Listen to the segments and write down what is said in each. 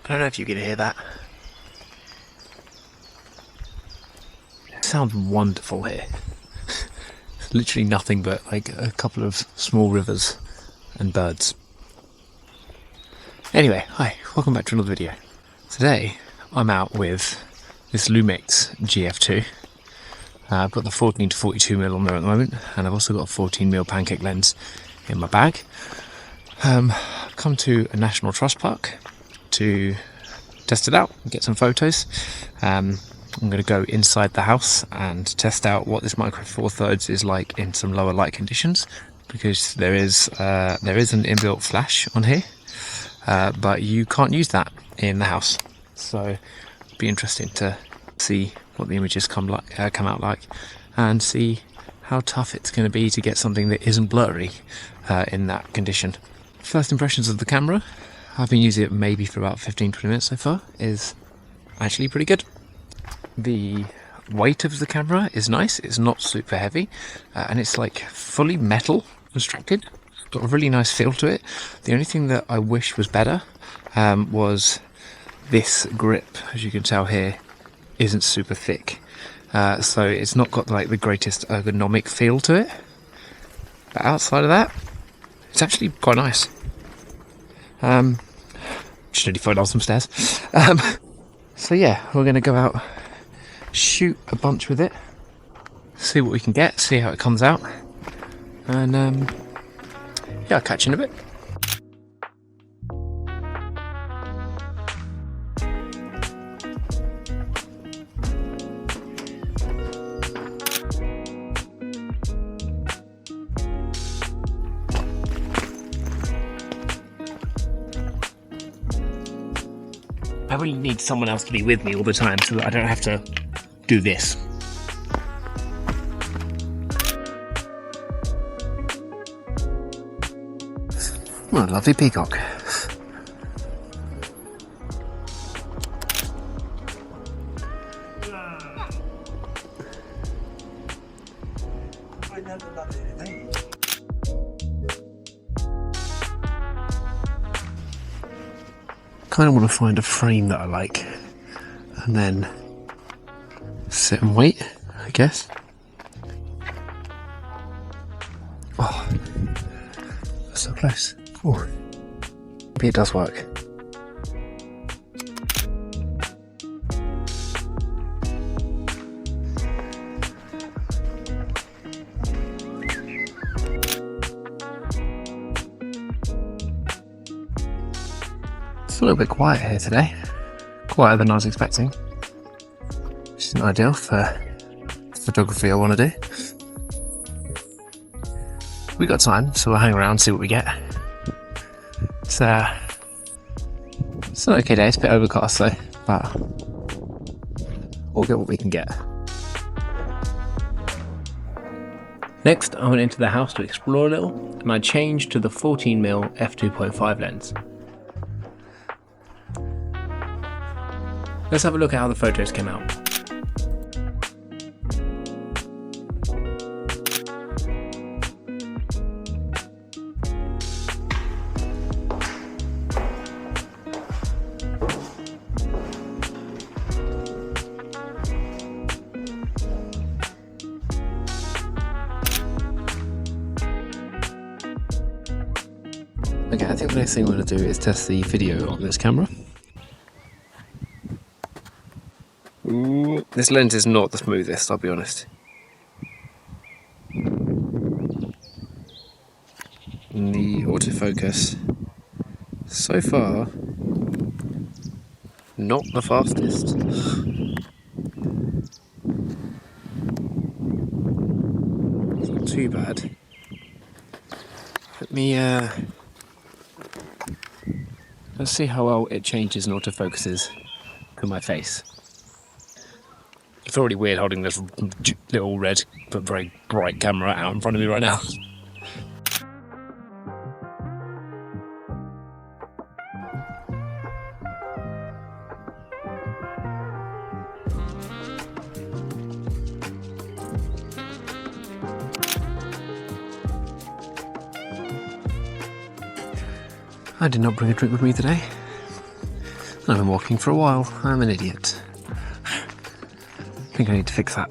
I don't know if you can hear that. It sounds wonderful here. It's literally nothing but like a couple of small rivers and birds. Anyway, hi, welcome back to another video. Today I'm out with this Lumix GF2. I've got the 14 to 42mm on there at the moment, and I've also got a 14mm pancake lens in my bag. I've come to a National Trust park to test it out and get some photos. I'm going to go inside the house and test out what this Micro Four Thirds is like in some lower light conditions, because there is an inbuilt flash on here, but you can't use that in the house. So it'll be interesting to see what the images come out like, and see how tough it's going to be to get something that isn't blurry in that condition. First impressions of the camera, I've been using it maybe for about 15-20 minutes so far, is actually pretty good. The weight of the camera is nice, it's not super heavy, and it's like fully metal constructed. It's got a really nice feel to it. The only thing that I wish was better was this grip. As you can tell here, isn't super thick, so it's not got like the greatest ergonomic feel to it, but outside of that it's actually quite nice. Just nearly fell down some stairs. So yeah, we're going to go out, shoot a bunch with it, see what we can get, see how it comes out, and yeah, I'll catch you in a bit. I really need someone else to be with me all the time so that I don't have to do this. What a lovely peacock. Kind of want to find a frame that I like and then sit and wait, I guess. Oh, that's so close. Oh, maybe it does work. It's a little bit quiet here today, quieter than I was expecting, which isn't ideal for photography I want to do. We got time, so we'll hang around and see what we get. It's an okay day, it's a bit overcast though, but we'll get what we can get. Next, I went into the house to explore a little, and I changed to the 14mm f2.5 lens. Let's have a look at how the photos came out. Okay, I think the next thing I'm going to do is test the video on this camera. This lens is not the smoothest, I'll be honest. And the autofocus, so far, not the fastest. It's not too bad. Let's see how well it changes and autofocuses to my face. It's already weird holding this little red but very bright camera out in front of me right now. I did not bring a drink with me today. I've been walking for a while. I'm an idiot. I think I need to fix that.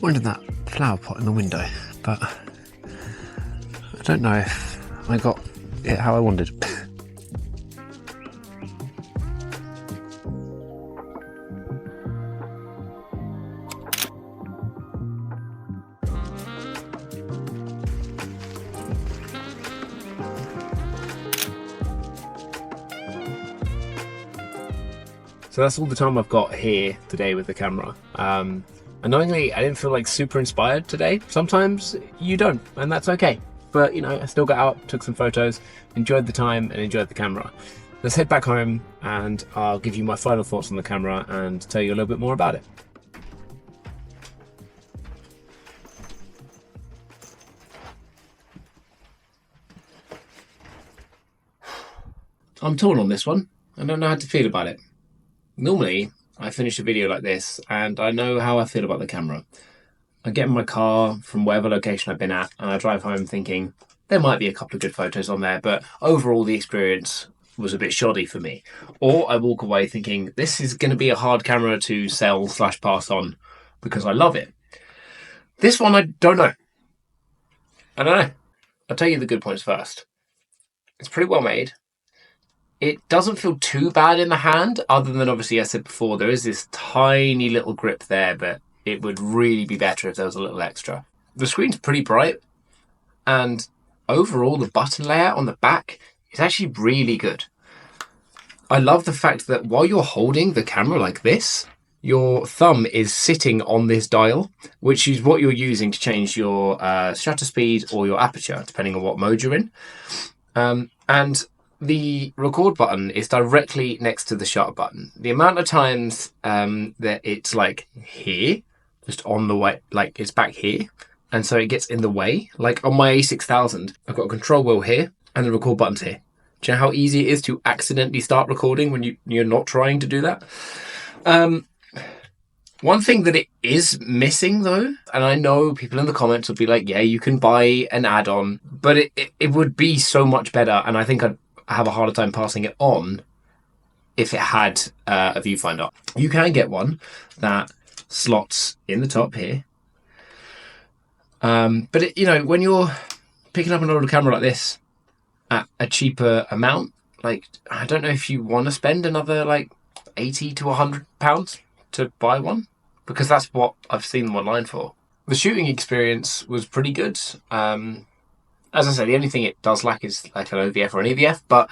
Wanted that flower pot in the window, but I don't know if I got it how I wanted. So that's all the time I've got here today with the camera. Annoyingly, I didn't feel like super inspired today. Sometimes you don't, and that's okay. But you know, I still got out, took some photos, enjoyed the time and enjoyed the camera. Let's head back home and I'll give you my final thoughts on the camera and tell you a little bit more about it. I'm torn on this one. I don't know how to feel about it. Normally, I finish a video like this and I know how I feel about the camera. I get in my car from whatever location I've been at and I drive home thinking there might be a couple of good photos on there, but overall the experience was a bit shoddy for me. Or I walk away thinking this is going to be a hard camera to sell / pass on because I love it. This one, I don't know. I don't know. I'll tell you the good points first. It's pretty well made. It doesn't feel too bad in the hand, other than obviously, I said before, there is this tiny little grip there, but it would really be better if there was a little extra. The screen's pretty bright, and overall the button layout on the back is actually really good. I love the fact that while you're holding the camera like this, your thumb is sitting on this dial, which is what you're using to change your shutter speed or your aperture, depending on what mode you're in. And the record button is directly next to the shutter button. The amount of times that it's like here, just on the way, like it's back here, and so it gets in the way. Like on my A6000, I've got a control wheel here and the record button's here. Do you know how easy it is to accidentally start recording when you're not trying to do that? One thing that it is missing though, and I know people in the comments will be like, yeah, you can buy an add-on, but it would be so much better, and I think I'd have a harder time passing it on if it had a viewfinder. You can get one that slots in the top here, but it, you know, when you're picking up an older camera like this at a cheaper amount, like I don't know if you want to spend another like £80 to £100 to buy one, because that's what I've seen them online for. The shooting experience was pretty good. As I say, the only thing it does lack is like an OVF or an EVF, but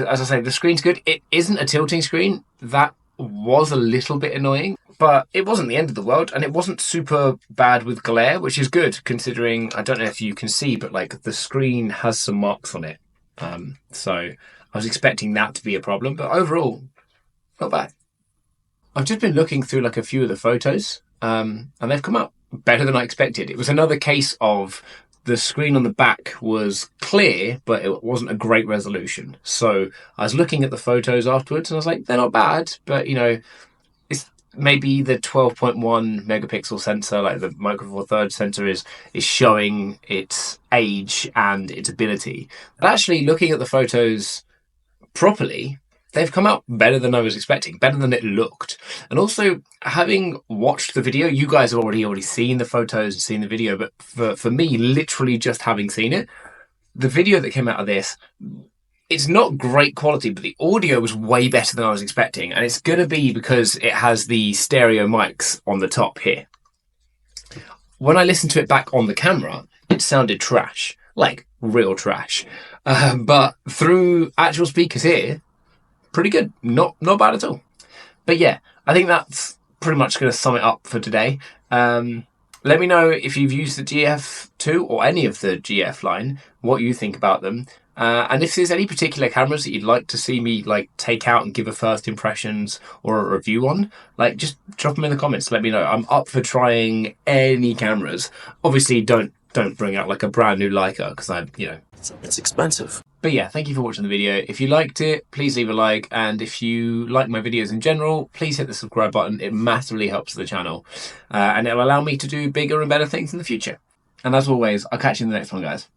as I say, the screen's good. It isn't a tilting screen. That was a little bit annoying, but it wasn't the end of the world, and it wasn't super bad with glare, which is good considering, I don't know if you can see, but like the screen has some marks on it. So I was expecting that to be a problem, but overall, not bad. I've just been looking through like a few of the photos, and they've come out better than I expected. It was another case of the screen on the back was clear, but it wasn't a great resolution. So I was looking at the photos afterwards and I was like, they're not bad, but you know, it's maybe the 12.1 megapixel sensor, like the Micro Four Thirds sensor is showing its age and its ability. But actually looking at the photos properly, they've come out better than I was expecting, better than it looked. And also, having watched the video, you guys have already seen the photos and seen the video, but for me, literally just having seen it, the video that came out of this, it's not great quality, but the audio was way better than I was expecting. And it's going to be because it has the stereo mics on the top here. When I listened to it back on the camera, it sounded trash, like real trash. But through actual speakers here, pretty good, not bad at all. But yeah, I think that's pretty much going to sum it up for today. Let me know if you've used the GF2 or any of the GF line, what you think about them, and if there's any particular cameras that you'd like to see me like take out and give a first impressions or a review on, like just drop them in the comments. Let me know. I'm up for trying any cameras. Obviously, don't bring out like a brand new Leica because it's expensive. But yeah, thank you for watching the video. If you liked it, please leave a like. And if you like my videos in general, please hit the subscribe button. It massively helps the channel. And it'll allow me to do bigger and better things in the future. And as always, I'll catch you in the next one, guys.